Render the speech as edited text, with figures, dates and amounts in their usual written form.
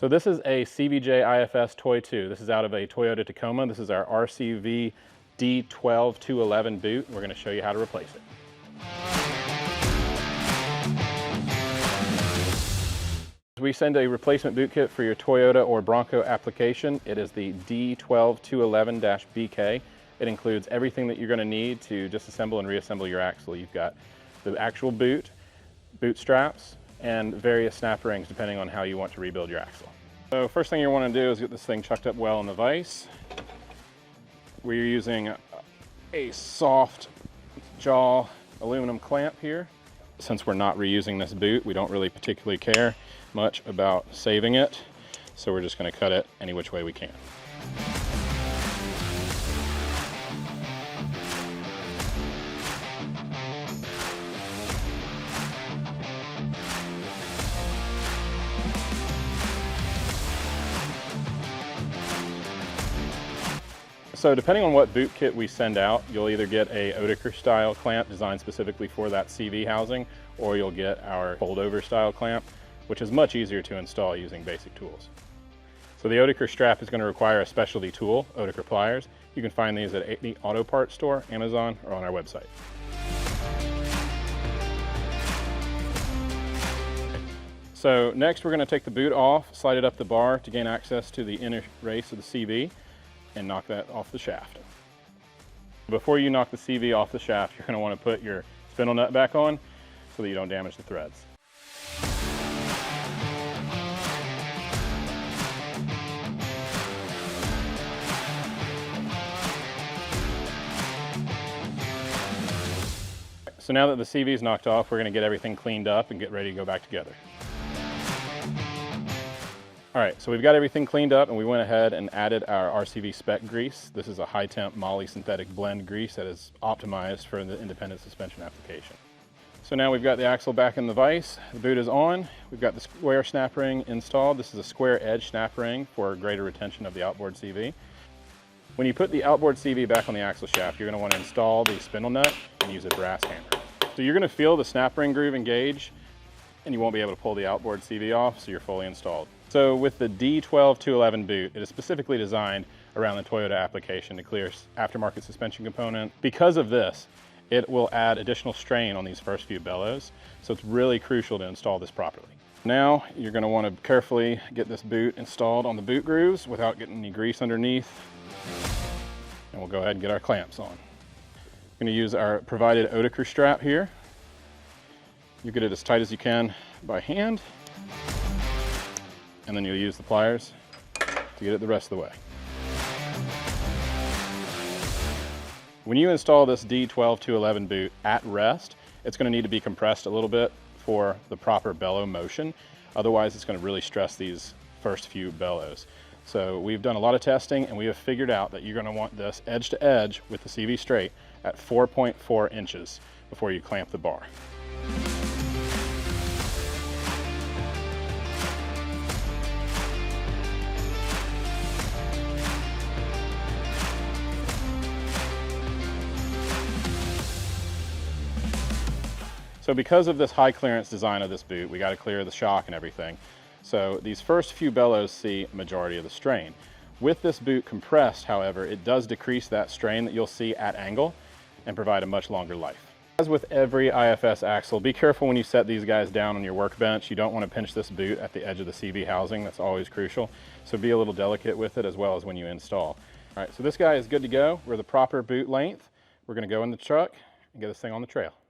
So this is a CVJ IFS Toy 2. This is out of a Toyota Tacoma. This is our RCV D12211 boot. We're going to show you how to replace it. We send a replacement boot kit for your Toyota or Bronco application. It is the D12211-BK. It includes everything that you're going to need to disassemble and reassemble your axle. You've got the actual boot, boot straps, and various snap rings depending on how you want to rebuild your axle. So first thing you want to do is get this thing chucked up well in the vise. We're using a soft jaw aluminum clamp here. Since we're not reusing this boot, we don't really particularly care much about saving it, so we're just going to cut it any which way we can. So depending on what boot kit we send out, you'll either get a Oetiker style clamp designed specifically for that CV housing, or you'll get our fold-over style clamp, which is much easier to install using basic tools. So the Oetiker strap is going to require a specialty tool, Oetiker pliers. You can find these at any auto parts store, Amazon, or on our website. So next we're going to take the boot off, slide it up the bar to gain access to the inner race of the CV, and knock that off the shaft. Before you knock the CV off the shaft, you're going to want to put your spindle nut back on so that you don't damage the threads. So now that the CV is knocked off, we're going to get everything cleaned up and get ready to go back together. All right, so we've got everything cleaned up and we went ahead and added our RCV spec grease. This is a high temp moly synthetic blend grease that is optimized for the independent suspension application. So now we've got the axle back in the vise, the boot is on, we've got the square snap ring installed. This is a square edge snap ring for greater retention of the outboard CV. When you put the outboard CV back on the axle shaft, you're going to want to install the spindle nut and use a brass hammer. So you're going to feel the snap ring groove engage and you won't be able to pull the outboard CV off, so you're fully installed. So with the D12211 boot, it is specifically designed around the Toyota application to clear aftermarket suspension component. Because of this, it will add additional strain on these first few bellows, so it's really crucial to install this properly. Now you're going to want to carefully get this boot installed on the boot grooves without getting any grease underneath, and we'll go ahead and get our clamps on. We're going to use our provided Oetiker strap here. You get it as tight as you can by hand, and then you'll use the pliers to get it the rest of the way. When you install this D12211 boot at rest, it's going to need to be compressed a little bit for the proper bellow motion. Otherwise, it's going to really stress these first few bellows. So we've done a lot of testing and we have figured out that you're going to want this edge to edge with the CV straight at 4.4 inches before you clamp the bar. So because of this high clearance design of this boot, we got to clear the shock and everything. So these first few bellows see a majority of the strain. With this boot compressed, however, it does decrease that strain that you'll see at angle and provide a much longer life. As with every IFS axle, be careful when you set these guys down on your workbench. You don't want to pinch this boot at the edge of the CV housing. That's always crucial. So be a little delicate with it as well as when you install. All right, so this guy is good to go. We're the proper boot length. We're going to go in the truck and get this thing on the trail.